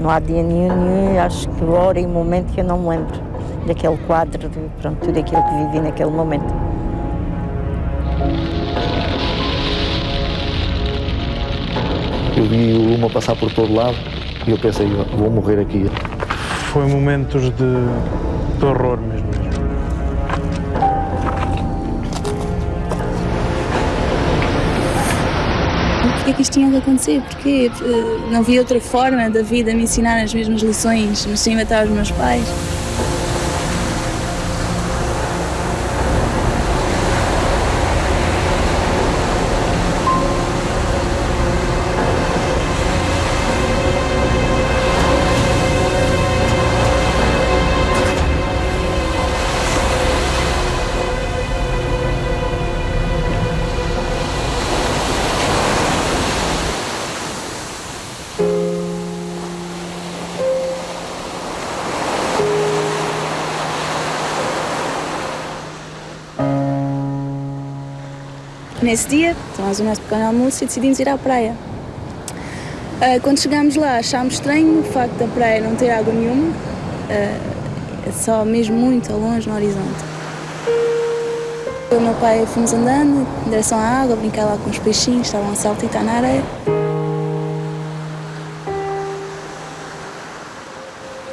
Não há dia nenhum, acho que hora e momento que eu não me lembro daquele quadro, de pronto, tudo aquilo que vivi naquele momento. Eu vi o Luma passar por todo lado e eu pensei, vou morrer aqui. Foi momentos de horror mesmo. Porquê que isto tinha que acontecer? Porque não havia outra forma da vida me ensinar as mesmas lições, mas sem matar os meus pais. Nesse dia, tomámos o nosso pequeno almoço e decidimos ir à praia. Quando chegámos lá, achámos estranho o facto da praia não ter água nenhuma, só mesmo muito ao longe no horizonte. Eu e o meu pai fomos andando em direção à água, brincar lá com os peixinhos, estavam a saltitar na areia.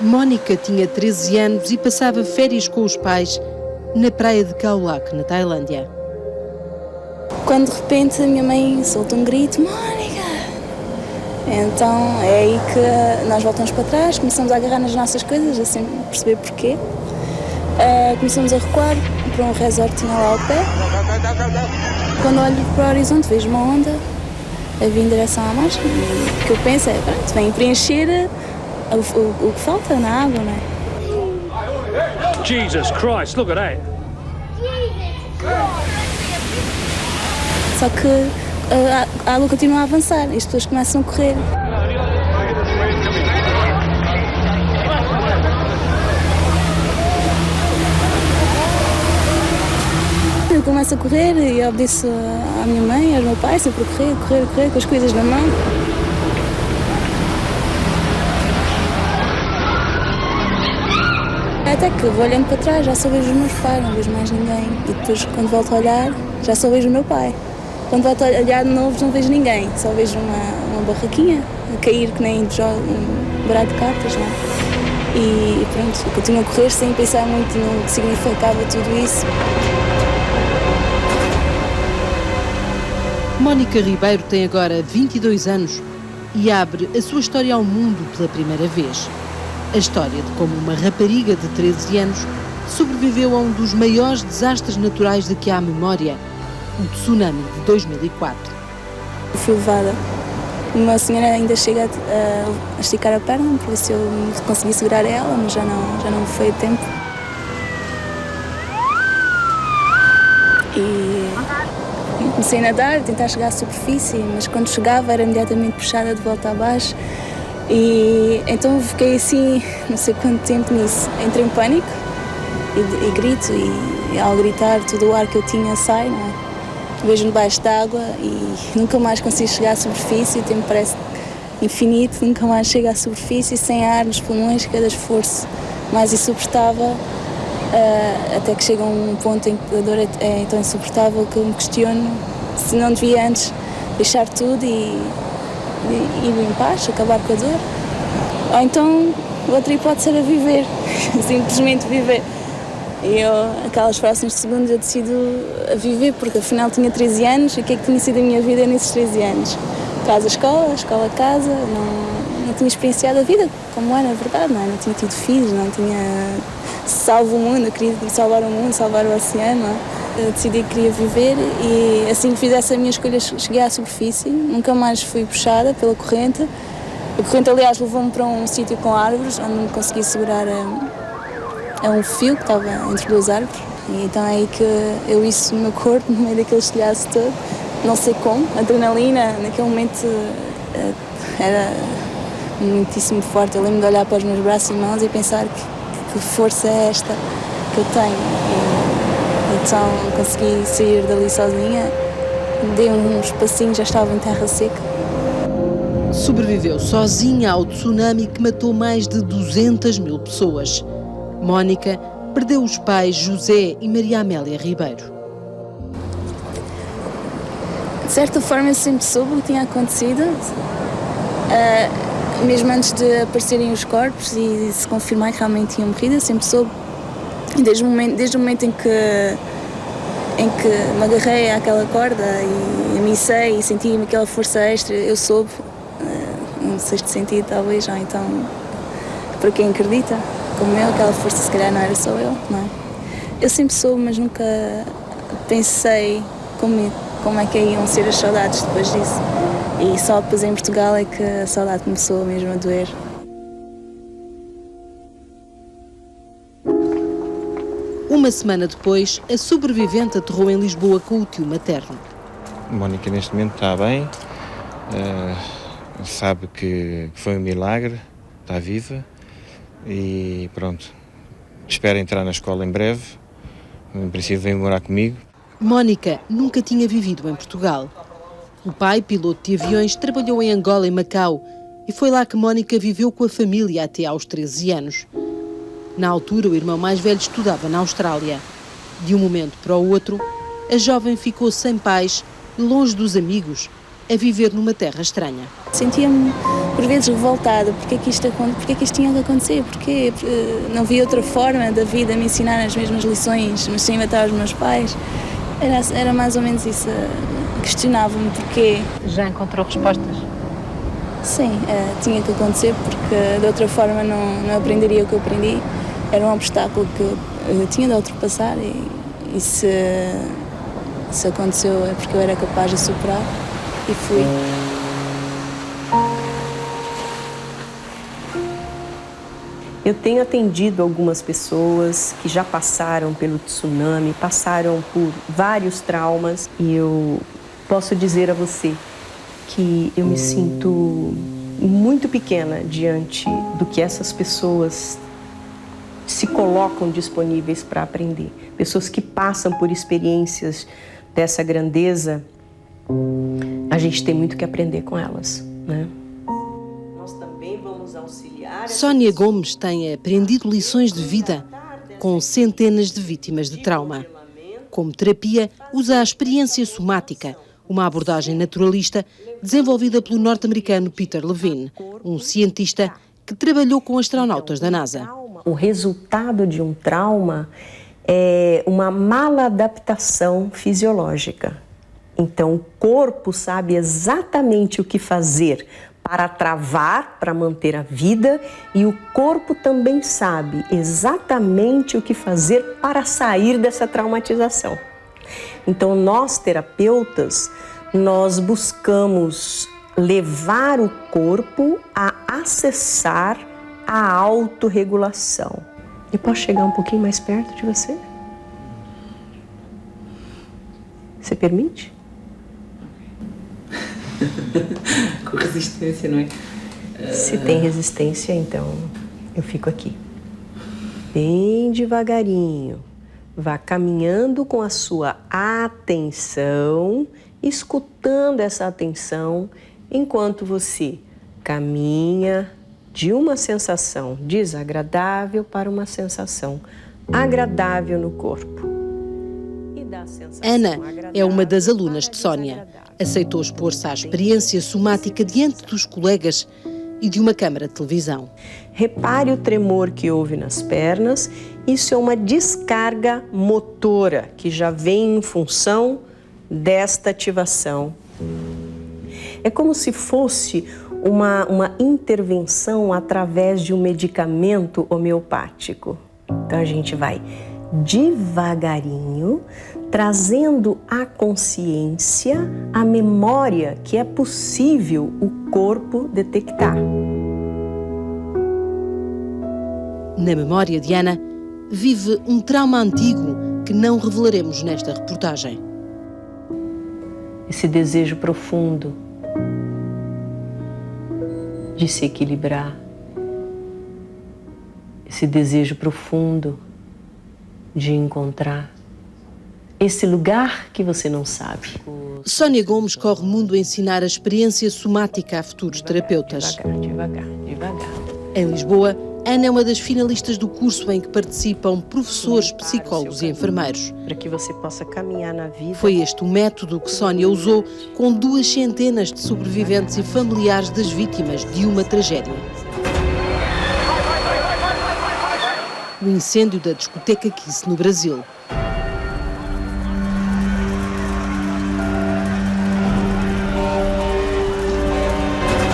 Mónica tinha 13 anos e passava férias com os pais na praia de Khao Lak, na Tailândia. Quando de repente a minha mãe solta um grito, Mónica! Então é aí que nós voltamos para trás, começamos a agarrar nas nossas coisas, a sempre perceber porquê. Começamos a recuar para um resort que tinha lá ao pé. Quando olho para o horizonte vejo uma onda a vir em direção à margem. O que eu penso é, pronto, vem preencher o que falta na água, não é? Jesus Christ, look at that! Só que a água continua a avançar e as pessoas começam a correr. Eu começo a correr e obedeço à minha mãe, ao meu pai, sempre a correr com as coisas na mão. Até que vou olhando para trás, já só vejo os meus pais, não vejo mais ninguém. E depois, quando volto a olhar, já só vejo o meu pai. Quando volto a olhar de novo, não vejo ninguém. Só vejo uma barraquinha a cair, que nem um baralho de cartas, não é? E pronto, eu continuo a correr sem pensar muito no que significava tudo isso. Mónica Ribeiro tem agora 22 anos e abre a sua história ao mundo pela primeira vez. A história de como uma rapariga de 13 anos sobreviveu a um dos maiores desastres naturais de que há memória, o tsunami de 2004. Fui levada. Uma senhora ainda chega a esticar a perna para ver se eu consegui segurar ela, mas já não foi a tempo. E comecei a nadar, a tentar chegar à superfície, mas quando chegava era imediatamente puxada de volta abaixo. E então fiquei assim, não sei quanto tempo nisso. Entrei em pânico e grito, e ao gritar todo o ar que eu tinha sai, não é? Vejo-me debaixo d'água e nunca mais consigo chegar à superfície, o tempo parece infinito, nunca mais chego à superfície, sem ar nos pulmões, cada esforço mais insuportável, até que chega um ponto em que a dor é tão insuportável que eu me questiono se não devia antes deixar tudo e ir em paz, acabar com a dor. Ou então, outra hipótese era viver, simplesmente viver. E eu, aquelas próximas segundos, eu decido a viver, porque afinal tinha 13 anos, e o que é que tinha sido a minha vida nesses 13 anos? Casa, escola, casa, não tinha experienciado a vida como é, na verdade, não tinha tido filhos, não tinha salvo o mundo, eu queria salvar o mundo, salvar o oceano, não é? Eu decidi que queria viver e assim que fizesse a minha escolha cheguei à superfície, nunca mais fui puxada pela corrente. A corrente, aliás, levou-me para um sítio com árvores, onde me consegui segurar a um fio que estava entre duas árvores. E então é aí que eu isso no meu corpo, no meio daquele estilhaço todo, não sei como, a adrenalina naquele momento era muitíssimo forte. Eu lembro de olhar para os meus braços e mãos e pensar que força é esta que eu tenho. Então consegui sair dali sozinha, dei uns passinhos, já estava em terra seca. Sobreviveu sozinha ao tsunami que matou mais de 200 mil pessoas. Mónica perdeu os pais José e Maria Amélia Ribeiro. De certa forma eu sempre soube o que tinha acontecido, mesmo antes de aparecerem os corpos e se confirmar que realmente tinham morrido, eu sempre soube. Desde o momento em que me agarrei àquela corda e amicei e senti aquela força extra, eu soube, um sexto sentido talvez, ou então, para quem acredita, como eu, aquela força se calhar não era só eu, não é? Eu sempre soube, mas nunca pensei como é que iam ser as saudades depois disso. E só depois em Portugal é que a saudade começou mesmo a doer. Uma semana depois, a sobrevivente aterrou em Lisboa com o tio materno. Mónica neste momento está bem, sabe que foi um milagre, está viva e pronto, espera entrar na escola em breve, em princípio vem morar comigo. Mónica nunca tinha vivido em Portugal. O pai, piloto de aviões, trabalhou em Angola e Macau e foi lá que Mónica viveu com a família até aos 13 anos. Na altura, o irmão mais velho estudava na Austrália. De um momento para o outro, a jovem ficou sem pais, longe dos amigos, a viver numa terra estranha. Sentia-me, por vezes, revoltada. Porque é que isto tinha que acontecer? Porque não havia outra forma da vida me ensinar as mesmas lições, mas sem matar os meus pais. Era mais ou menos isso. Questionava-me porquê. Já encontrou respostas? Sim, tinha que acontecer porque de outra forma não aprenderia o que eu aprendi. Era um obstáculo que eu tinha de ultrapassar e se aconteceu é porque eu era capaz de superar e fui. Eu tenho atendido algumas pessoas que já passaram pelo tsunami, passaram por vários traumas e eu posso dizer a você que eu me sinto muito pequena diante do que essas pessoas se colocam disponíveis para aprender. Pessoas que passam por experiências dessa grandeza, a gente tem muito que aprender com elas, né? Nós também vamos auxiliar. Sónia Gomes tem aprendido lições de vida com centenas de vítimas de trauma. Como terapia, usa a experiência somática, uma abordagem naturalista desenvolvida pelo norte-americano Peter Levine, um cientista que trabalhou com astronautas da NASA. O resultado de um trauma é uma maladaptação fisiológica. Então, o corpo sabe exatamente o que fazer para travar, para manter a vida, e o corpo também sabe exatamente o que fazer para sair dessa traumatização. Então, nós, terapeutas, nós buscamos levar o corpo a acessar a autorregulação. Eu posso chegar um pouquinho mais perto de você? Você permite? Com resistência, não é? Se tem resistência, então eu fico aqui. Bem devagarinho. Vá caminhando com a sua atenção, escutando essa atenção, enquanto você caminha de uma sensação desagradável para uma sensação agradável no corpo. Ana é uma das alunas de Sónia. Aceitou expor-se à experiência somática diante dos colegas e de uma câmara de televisão. Repare o tremor que houve nas pernas. Isso é uma descarga motora que já vem em função desta ativação. É como se fosse uma intervenção através de um medicamento homeopático. Então a gente vai devagarinho, trazendo à consciência a memória que é possível o corpo detectar. Na memória de Ana, vive um trauma antigo que não revelaremos nesta reportagem. Esse desejo profundo de se equilibrar, esse desejo profundo de encontrar Esse lugar que você não sabe. Sónia Gomes corre o mundo a ensinar a experiência somática a futuros terapeutas. Devagar, devagar. Em Lisboa, Ana é uma das finalistas do curso em que participam professores, psicólogos e enfermeiros. Para que você possa caminhar na vida. Foi este o método que Sónia usou com 200 de sobreviventes e familiares das vítimas de uma tragédia. O incêndio da discoteca Kiss no Brasil.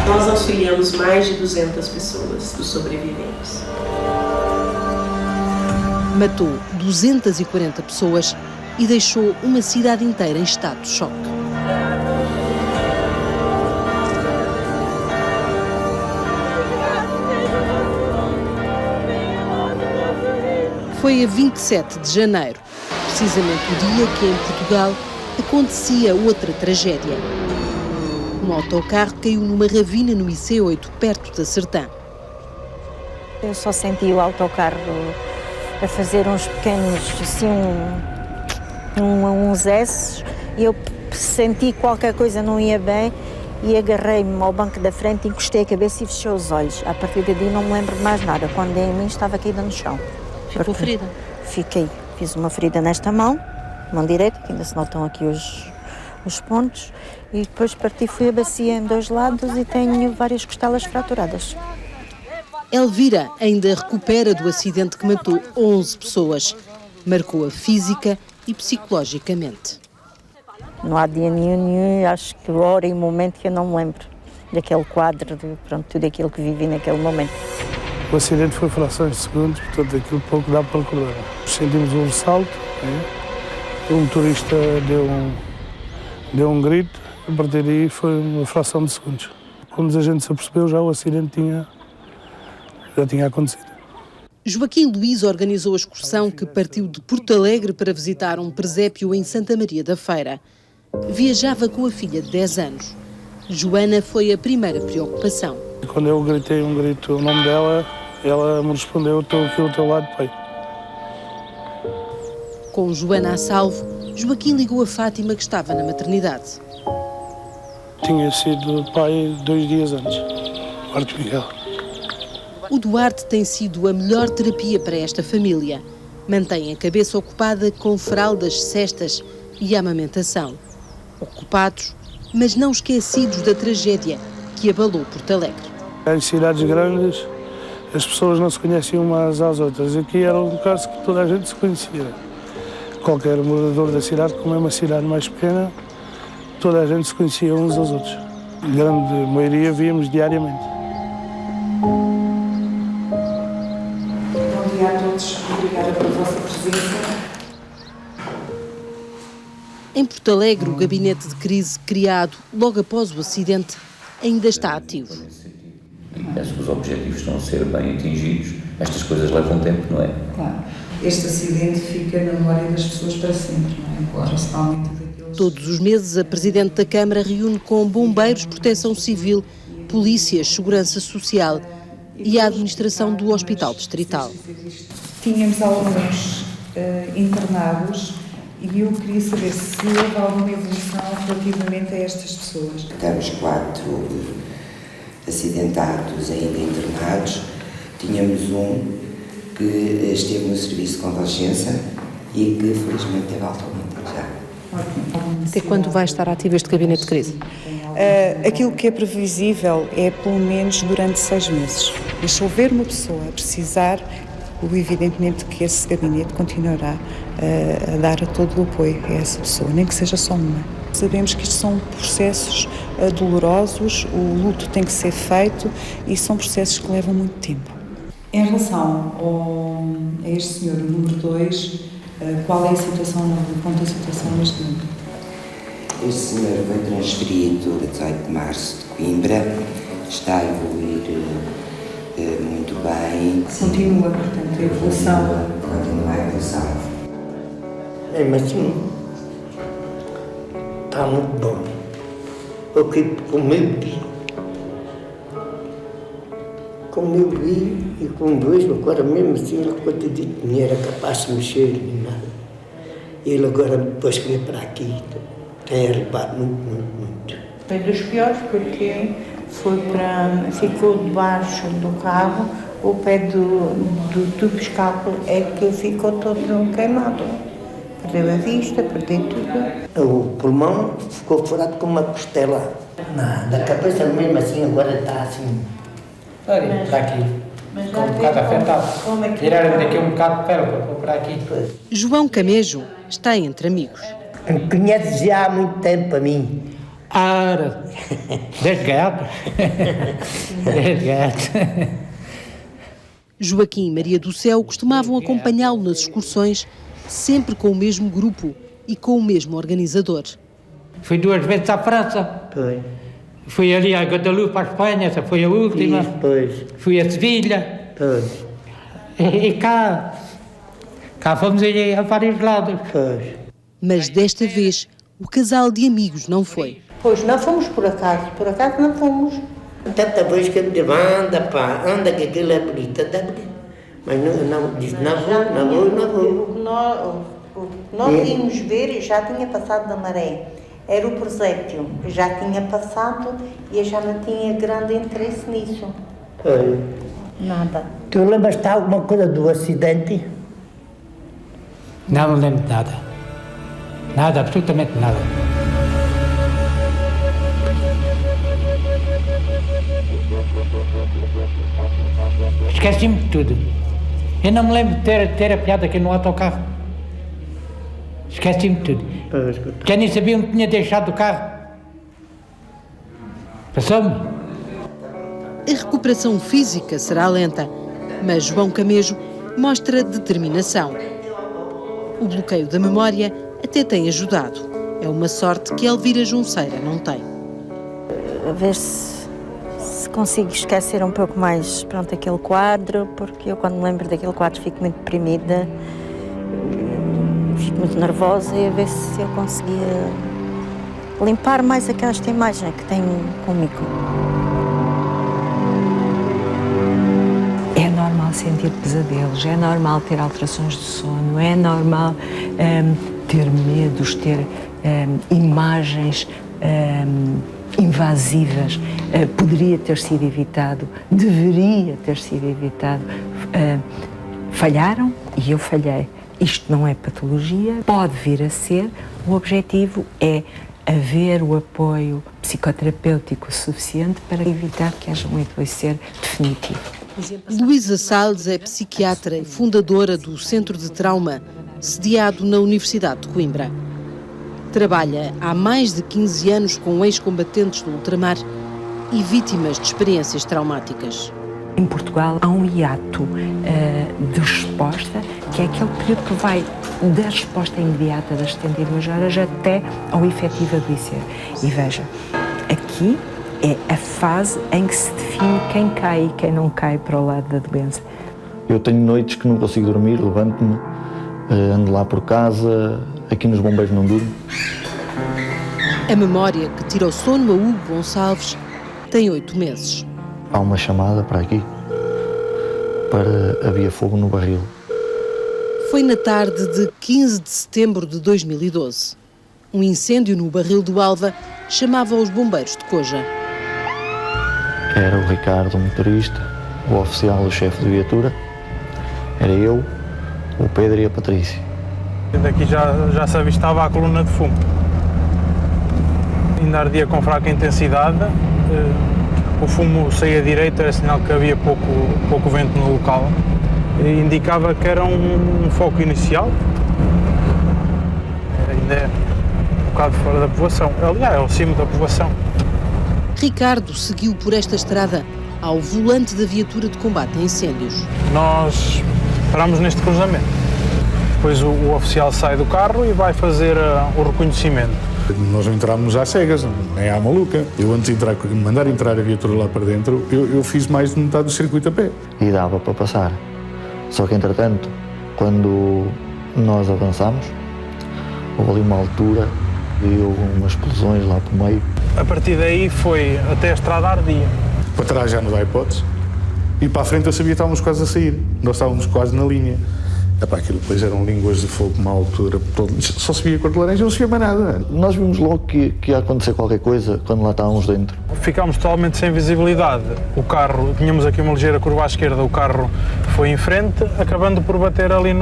Nós auxiliamos mais de 200 pessoas, dos sobreviventes. Matou 240 pessoas e deixou uma cidade inteira em estado de choque. Foi a 27 de janeiro, precisamente o dia que em Portugal acontecia outra tragédia. Um autocarro caiu numa ravina no IC8, perto da Sertã. Eu só senti o autocarro a fazer uns pequenos, assim, uns S, e eu senti que qualquer coisa não ia bem e agarrei-me ao banco da frente, encostei a cabeça e fechei os olhos. A partir daí não me lembro de mais nada. Quando dei em mim, estava caída no chão. Ficou ferida? Fiquei. Fiz uma ferida nesta mão direita, que ainda se notam aqui os pontos, e depois parti, fui a bacia em 2 lados e tenho várias costelas fraturadas. Elvira ainda recupera do acidente que matou 11 pessoas. Marcou-a física e psicologicamente. Não há dia nenhum, acho que hora e momento que eu não me lembro daquele quadro, de tudo aquilo que vivi naquele momento. O acidente foi frações de segundos, portanto aquilo pouco dá para recordar. Sentimos um ressalto, o motorista deu um grito, a partir daí foi uma fração de segundos. Quando a gente se apercebeu, já o acidente já tinha acontecido. Joaquim Luís organizou a excursão que partiu de Porto Alegre para visitar um presépio em Santa Maria da Feira. Viajava com a filha de 10 anos. Joana foi a primeira preocupação. Quando eu gritei o nome dela, ela me respondeu: estou aqui ao teu lado, pai. Com Joana a salvo, Joaquim ligou a Fátima, que estava na maternidade. Tinha sido pai 2 dias antes, Duarte Miguel. O Duarte tem sido a melhor terapia para esta família. Mantém a cabeça ocupada com fraldas, cestas e amamentação. Ocupados, mas não esquecidos da tragédia que abalou Porto Alegre. Em cidades grandes, as pessoas não se conheciam umas às outras. Aqui era um caso que toda a gente se conhecia. Qualquer morador da cidade, como é uma cidade mais pequena, toda a gente se conhecia uns aos outros. A grande maioria víamos diariamente. Bom dia a todos. Obrigada pela vossa presença. Em Porto Alegre, o gabinete de crise criado logo após o acidente ainda está ativo. Penso que os objetivos estão a ser bem atingidos. Estas coisas levam tempo, não é? Claro. Este acidente fica na memória das pessoas para sempre, não é? Claro. Principalmente daqueles... Todos os meses, a Presidente da Câmara reúne com bombeiros, proteção civil, polícias, segurança social e a administração do Hospital Distrital. Tínhamos alguns internados e eu queria saber se houve alguma evolução relativamente a estas pessoas. Temos 4 acidentados ainda internados. Tínhamos um que esteve no serviço de convalescença e que felizmente teve alta já. Até quando vai estar ativo este gabinete de crise? Aquilo que é previsível é pelo menos durante 6 meses. Mas se houver uma pessoa a precisar, evidentemente que esse gabinete continuará a dar todo o apoio a essa pessoa, nem que seja só uma. Sabemos que isto são processos dolorosos, o luto tem que ser feito e são processos que levam muito tempo. Em relação a este senhor, o número 2, qual é a situação, quanto à situação neste momento? Este senhor foi transferido a 18 de março de Coimbra, está a evoluir muito bem. Continua, portanto, a evolução. Continua a evolução. Mas está muito bom. Porque como eu vi e como vejo agora mesmo assim, quanto de dinheiro é capaz de mexer e nada. Ele agora, depois que veio para aqui, tem arrebado muito. Foi dos piores porque ficou debaixo do carro, o pé do tubo de escape é que ficou todo queimado. Perdeu a vista, perdeu tudo. O pulmão ficou furado com uma costela. Da cabeça mesmo assim, agora está assim. Olha, está aqui. Com um bocado afetado. Tiraram daqui um bocado de pele para pôr para aqui. João Camejo está entre amigos. Me conheces já há muito tempo a mim. Desde gato. Desde gato. Joaquim e Maria do Céu costumavam acompanhá-lo nas excursões, sempre com o mesmo grupo e com o mesmo organizador. Fui 2 vezes à França. Foi. Fui ali a Guadalupe, para a Espanha, essa foi a última. Pois. Fui a Sevilha. Pois. E cá fomos a vários lados. Pois. Mas desta vez, o casal de amigos não foi. Pois, não fomos por acaso não fomos. Tanta vez que ele diz, anda que aquilo é bonito, mas não diz, não vou. O que nós íamos ver já tinha passado da maré. Era o presépio, já tinha passado e eu já não tinha grande interesse nisso. Foi. Nada. Tu lembras-te alguma coisa do acidente? Não me lembro de nada. Nada, absolutamente nada. Esqueci-me de tudo. Eu não me lembro de ter apanhado aqui no autocarro. Esqueci-me de tudo. Porque eu nem sabia onde tinha deixado o carro. Passou-me. A recuperação física será lenta, mas João Camejo mostra determinação. O bloqueio da memória até tem ajudado. É uma sorte que Elvira Junceira não tem. A ver se consigo esquecer um pouco mais, aquele quadro, porque eu quando me lembro daquele quadro fico muito deprimida, fico muito nervosa, e a ver se eu conseguia limpar mais esta imagem que tenho comigo. É normal sentir pesadelos, é normal ter alterações de sono, é normal ter medos, ter imagens invasivas. Poderia ter sido evitado, deveria ter sido evitado. Falharam e eu falhei. Isto não é patologia, pode vir a ser. O objetivo é haver o apoio psicoterapêutico suficiente para evitar que haja um envelhecer definitivo. Luísa Salles é psiquiatra e fundadora do Centro de Trauma, sediado na Universidade de Coimbra. Trabalha há mais de 15 anos com ex-combatentes do ultramar e vítimas de experiências traumáticas. Em Portugal há um hiato de resposta, que é aquele período que vai da resposta imediata das 72 horas até ao efetivo adoecer. E veja, aqui é a fase em que se define quem cai e quem não cai para o lado da doença. Eu tenho noites que não consigo dormir, levanto-me, ando lá por casa, aqui nos bombeiros não durmo. A memória que tira o sono a Hugo Gonçalves tem 8 meses. Há uma chamada para aqui, para havia fogo no barril. Foi na tarde de 15 de setembro de 2012. Um incêndio no barril do Alva chamava os bombeiros de Coja. Era o Ricardo, o motorista, o oficial, o chefe de viatura, era eu, o Pedro e a Patrícia. Daqui já se avistava a coluna de fumo. Ainda ardia com fraca intensidade, o fumo saía direito, era sinal que havia pouco vento no local. Indicava que era um foco inicial, ainda é um bocado fora da povoação, aliás, é ao cimo da povoação. Ricardo seguiu por esta estrada ao volante da viatura de combate a incêndios. Nós paramos neste cruzamento, depois o oficial sai do carro e vai fazer o reconhecimento. Nós não entramos às cegas, nem à maluca. Eu antes de mandar entrar a viatura lá para dentro, eu fiz mais de metade do circuito a pé. E dava para passar. Só que, entretanto, quando nós avançamos, houve ali uma altura, deu umas explosões lá para o meio. A partir daí foi até a estrada ardia. Para trás já não dá hipótese. E para a frente eu sabia que estávamos quase a sair. Nós estávamos quase na linha. Aquilo depois eram línguas de fogo, uma altura, só se via cor de laranja, não se via mais nada. Nós vimos logo que ia acontecer qualquer coisa quando lá estávamos dentro. Ficámos totalmente sem visibilidade. O carro, tínhamos aqui uma ligeira curva à esquerda, o carro foi em frente, acabando por bater ali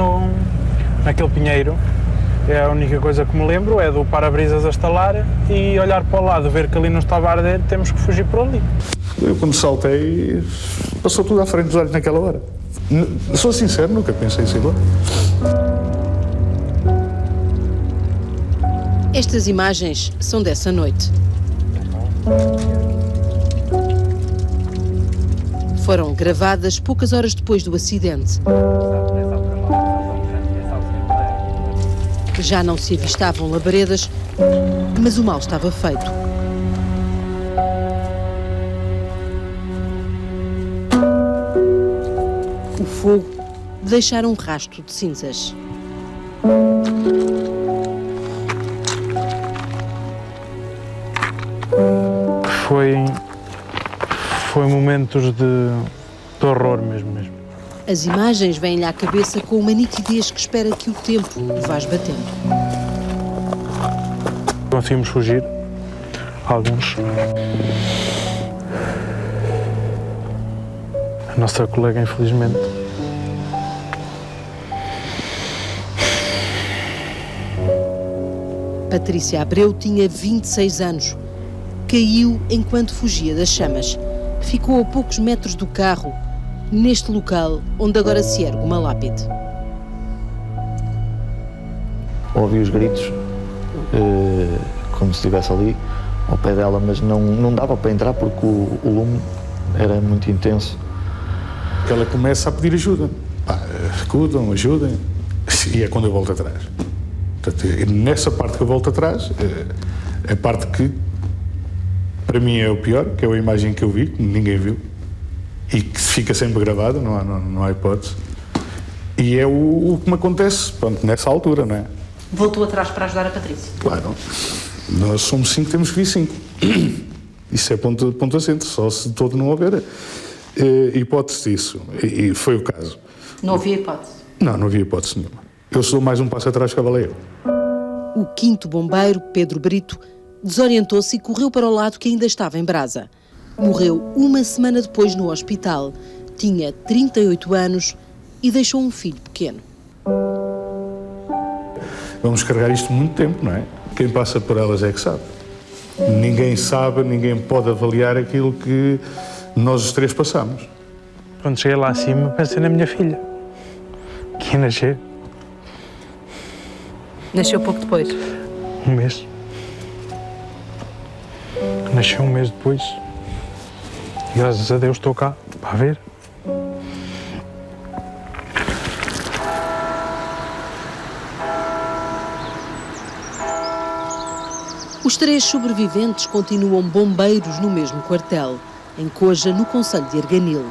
naquele pinheiro. É a única coisa que me lembro, é do para-brisas a estalar e olhar para o lado, ver que ali não estava a arder, temos que fugir por ali. Eu quando saltei, passou tudo à frente dos olhos naquela hora. Sou sincero, nunca pensei em sair lá. Estas imagens são dessa noite. Foram gravadas poucas horas depois do acidente. Já não se avistavam labaredas, mas o mal estava feito. O fogo deixara um rastro de cinzas. Foi momentos de horror mesmo. As imagens vêm-lhe à cabeça com uma nitidez que espera que o tempo o vá esbatendo. Conseguimos fugir, alguns. A nossa colega, infelizmente. Patrícia Abreu tinha 26 anos. Caiu enquanto fugia das chamas. Ficou a poucos metros do carro, neste local onde agora se ergue uma lápide. Ouvi os gritos, como se estivesse ali, ao pé dela, mas não dava para entrar porque o lume era muito intenso. Ela começa a pedir ajuda. Acudam, ajudem. E é quando eu volto atrás. Portanto, nessa parte que eu volto atrás, é a parte que, para mim, é o pior, que é a imagem que eu vi, que ninguém viu. E que fica sempre gravada, não há hipótese. E é o que me acontece, pronto, nessa altura, não é? Voltou atrás para ajudar a Patrícia? Claro. Nós somos 5, temos que vir 5. Isso é ponto assente, só se todo não houver hipótese disso. E foi o caso. Não havia hipótese? Não havia hipótese nenhuma. Eu sou mais um passo atrás que a baleia. O 5º bombeiro, Pedro Brito, desorientou-se e correu para o lado que ainda estava em brasa. Morreu uma semana depois no hospital. Tinha 38 anos e deixou um filho pequeno. Vamos carregar isto muito tempo, não é? Quem passa por elas é que sabe. Ninguém sabe, ninguém pode avaliar aquilo que nós os 3 passamos. Quando cheguei lá acima, pensei na minha filha, que ia nascer. Nasceu pouco depois? Um mês. Nasceu um mês depois. E graças a Deus estou cá para ver. Os 3 sobreviventes continuam bombeiros no mesmo quartel, em Coja, no concelho de Arganil.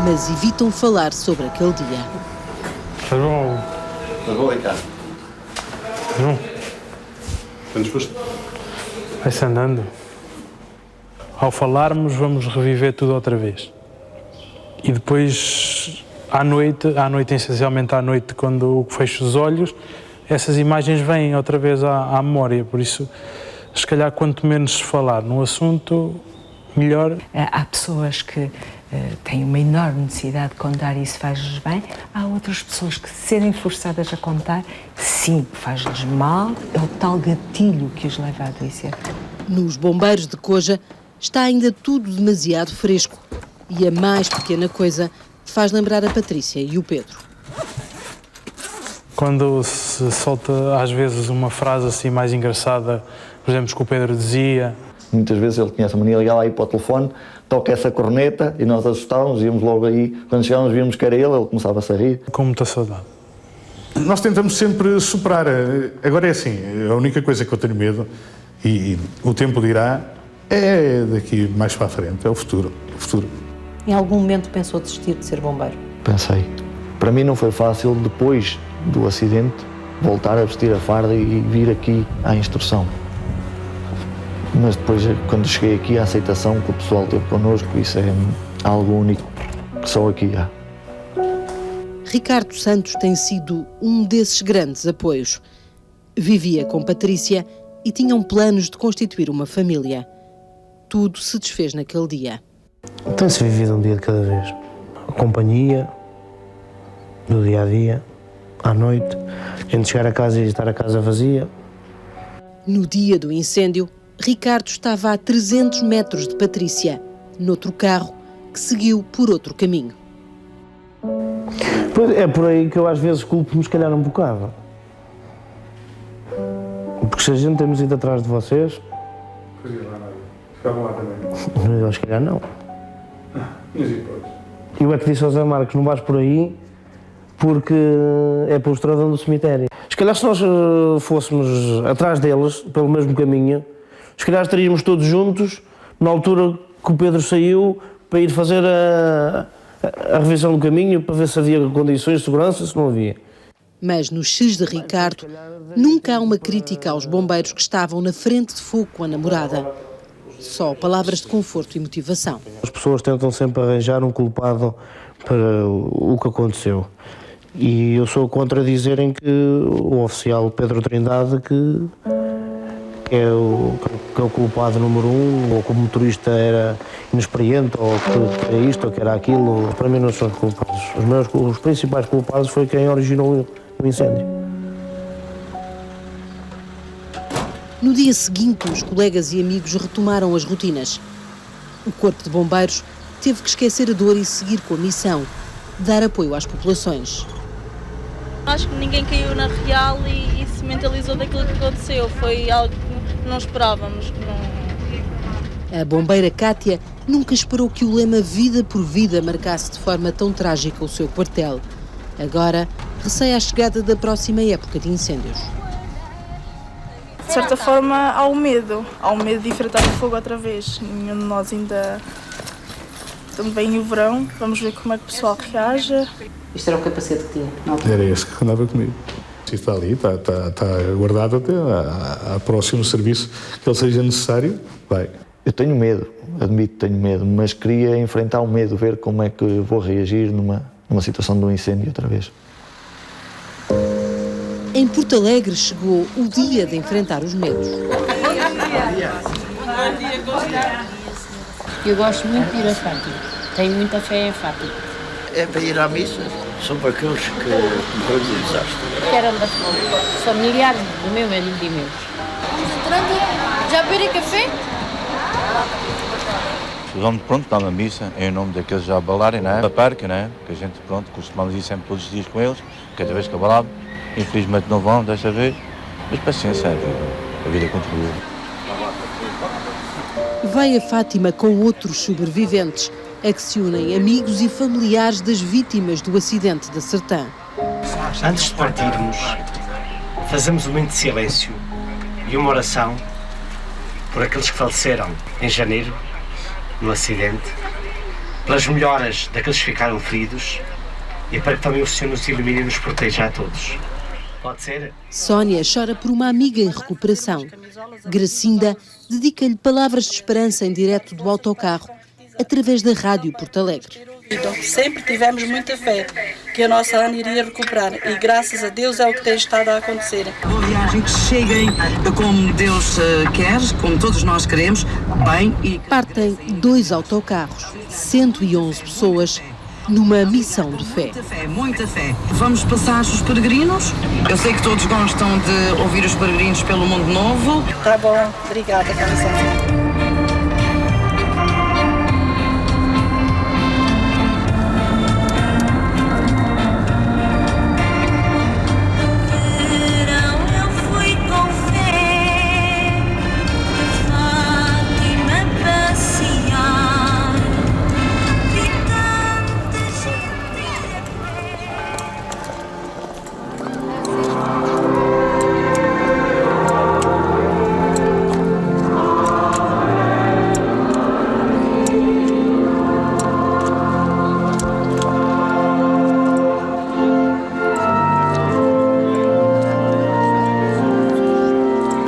Mas evitam falar sobre aquele dia. Estás bom? Estás bom, Ricardo? Estás bom? Estás disposto? Vai-se andando. Ao falarmos, vamos reviver tudo outra vez. E depois, à noite, essencialmente à noite, quando fecho os olhos, essas imagens vêm outra vez à memória. Por isso, se calhar, quanto menos se falar no assunto, melhor. Há pessoas que têm uma enorme necessidade de contar e isso faz-lhes bem. Há outras pessoas que, serem forçadas a contar, sim, faz-lhes mal. É o tal gatilho que os leva à adoecer. Nos bombeiros de Coja está ainda tudo demasiado fresco. E a mais pequena coisa faz lembrar a Patrícia e o Pedro. Quando se solta, às vezes, uma frase assim mais engraçada, por exemplo, que o Pedro dizia. Muitas vezes ele tinha essa mania de ligar lá aí para o telefone, toca essa corneta e nós assustávamos, íamos logo aí. Quando chegávamos, víamos que era ele começava-se a rir. Com muita saudade. Nós tentamos sempre superar. Agora é assim, a única coisa que eu tenho medo, e o tempo dirá, é daqui mais para a frente, é o futuro. Em algum momento pensou desistir de ser bombeiro? Pensei. Para mim não foi fácil, depois do acidente, voltar a vestir a farda e vir aqui à instrução. Mas depois, quando cheguei aqui, a aceitação que o pessoal teve connosco, isso é algo único que só aqui há. Ricardo Santos tem sido um desses grandes apoios. Vivia com Patrícia e tinham planos de constituir uma família. Tudo se desfez naquele dia. Tem-se vivido um dia de cada vez. A companhia, do dia-a-dia, à noite, a gente chegar a casa e estar a casa vazia. No dia do incêndio, Ricardo estava a 300 metros de Patrícia, noutro carro que seguiu por outro caminho. Pois é por aí que eu às vezes culpo-me, se calhar, um bocado. Porque se a gente temos ido atrás de vocês... Ficavam lá também. Eu, se calhar, não. Mas e depois? Eu é que disse ao Zé Marcos, não vais por aí, porque é pelo estradão do cemitério. Se calhar se nós fôssemos atrás deles, pelo mesmo caminho, se calhar estaríamos todos juntos, na altura que o Pedro saiu, para ir fazer a revisão do caminho, para ver se havia condições de segurança, se não havia. Mas no X de Ricardo, nunca há uma crítica aos bombeiros que estavam na frente de fogo com a namorada. Só palavras de conforto e motivação. As pessoas tentam sempre arranjar um culpado para o que aconteceu. E eu sou contra dizerem que o oficial Pedro Trindade que é o culpado número 1, ou que o motorista era inexperiente, ou que era isto, ou que era aquilo. Para mim não são os culpados. Os principais culpados foi quem originou o incêndio. No dia seguinte, os colegas e amigos retomaram as rotinas. O Corpo de Bombeiros teve que esquecer a dor e seguir com a missão, dar apoio às populações. Acho que ninguém caiu na real e se mentalizou daquilo que aconteceu. Foi algo que não esperávamos. A bombeira Cátia nunca esperou que o lema Vida por Vida marcasse de forma tão trágica o seu quartel. Agora, receia a chegada da próxima época de incêndios. De certa forma, há o medo de enfrentar o fogo outra vez. Nenhum de nós ainda... Também o verão, vamos ver como é que o pessoal reage. Isto era o capacete que tinha? Não. Era esse que andava comigo. Isto está ali, está guardado até ao próximo serviço que ele seja necessário, vai. Eu tenho medo, admito que tenho medo, mas queria enfrentar o medo, ver como é que vou reagir numa situação de um incêndio outra vez. Em Porto Alegre chegou o dia de enfrentar os medos. Eu gosto muito de ir a Fátima. Tenho muita fé em Fátima. É para ir à missa, são para aqueles que morreram no desastre. Quero andar familiares do meu marido e meus. Já beberem café? Vamos, pronto, dar uma missa em nome daqueles já abalarem, não é? Da parca, não é? Que a gente, pronto, costumamos ir sempre todos os dias com eles, cada vez que abalava. Infelizmente não vão desta vez, mas paciência, a vida continua. Vai a Fátima com outros sobreviventes, a que se unem amigos e familiares das vítimas do acidente da Sertã. Antes de partirmos, fazemos um momento de silêncio e uma oração por aqueles que faleceram em janeiro, no acidente, pelas melhoras daqueles que ficaram feridos e para que também o Senhor nos ilumine e nos proteja a todos. Pode ser? Sónia chora por uma amiga em recuperação. Gracinda dedica-lhe palavras de esperança em direto do autocarro, através da Rádio Porto Alegre. Sempre tivemos muita fé que a nossa Ana iria recuperar e graças a Deus é o que tem estado a acontecer. Boa viagem, que cheguem como Deus quer, como todos nós queremos, bem e... Partem 2 autocarros, 111 pessoas, numa missão de fé. Muita fé, muita fé. Vamos passar os peregrinos. Eu sei que todos gostam de ouvir os peregrinos pelo Mundo Novo. Tá bom, obrigada, Carlos.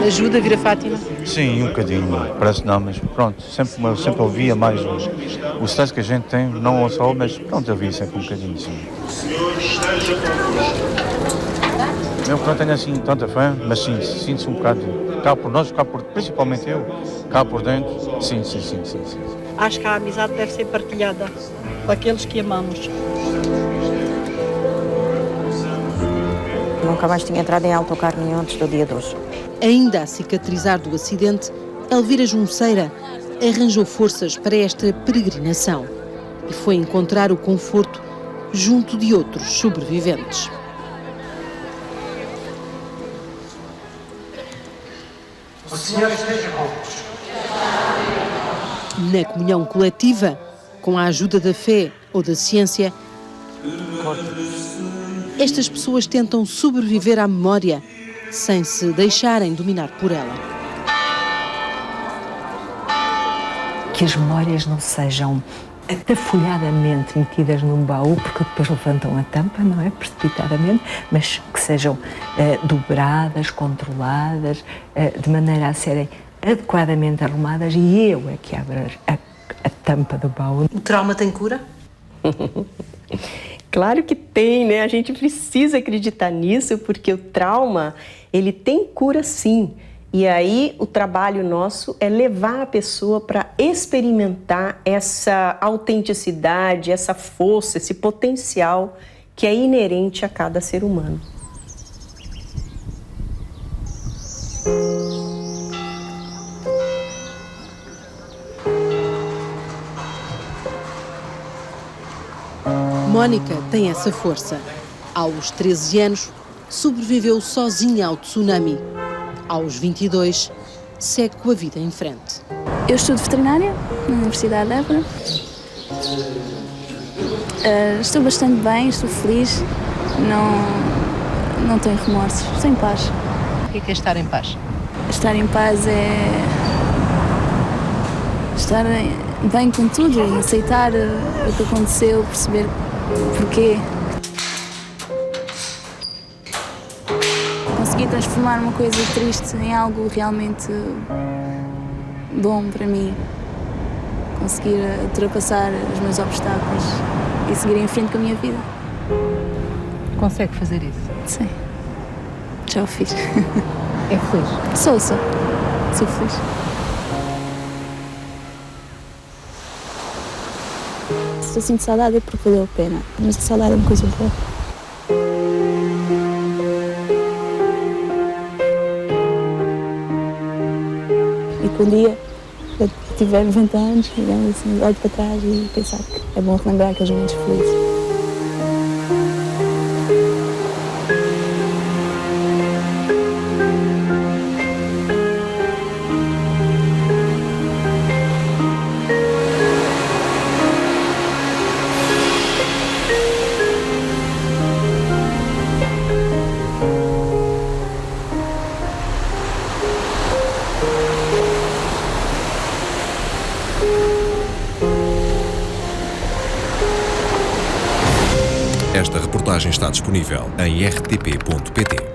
Ajuda a vir a Fátima? Sim, um bocadinho. Parece não, mas pronto. Sempre ouvia mais o stress que a gente tem, não só, mas pronto, eu vi sempre um bocadinho, sim. Mesmo que não tenha assim tanta fã, mas sim, sinto-se um bocado. Cá por nós, principalmente eu, cá por dentro, sim. Acho que a amizade deve ser partilhada com aqueles que amamos. Nunca mais tinha entrado em autocarro nenhum antes do dia de hoje. Ainda a cicatrizar do acidente, Elvira Junceira arranjou forças para esta peregrinação e foi encontrar o conforto junto de outros sobreviventes. O Senhor esteja convosco. Na comunhão coletiva, com a ajuda da fé ou da ciência, estas pessoas tentam sobreviver à memória sem se deixarem dominar por ela. Que as memórias não sejam atafolhadamente metidas num baú, porque depois levantam a tampa, não é? Precipitadamente, mas que sejam dobradas, controladas, de maneira a serem adequadamente arrumadas, e eu é que abro a tampa do baú. O trauma tem cura? Claro que tem, né? A gente precisa acreditar nisso, porque o trauma, ele tem cura sim. E aí o trabalho nosso é levar a pessoa para experimentar essa autenticidade, essa força, esse potencial que é inerente a cada ser humano. Mónica tem essa força. Aos 13 anos, sobreviveu sozinha ao tsunami. Aos 22, segue com a vida em frente. Eu estudo veterinária na Universidade de Évora. Estou bastante bem, estou feliz, não tenho remorsos, estou em paz. O que é estar em paz? Estar em paz é estar bem com tudo, aceitar o que aconteceu, perceber porquê. Consegui transformar uma coisa triste em algo realmente bom para mim. Conseguir ultrapassar os meus obstáculos e seguir em frente com a minha vida. Consegue fazer isso? Sim, já o fiz. É feliz? Sou feliz. Se eu sinto saudade é porque valeu a pena, mas a saudade é uma coisa boa. E que um dia eu tiver 90 anos, digamos assim, olho para trás e pensar que é bom relembrar aqueles momentos felizes. Esta reportagem está disponível em rtp.pt.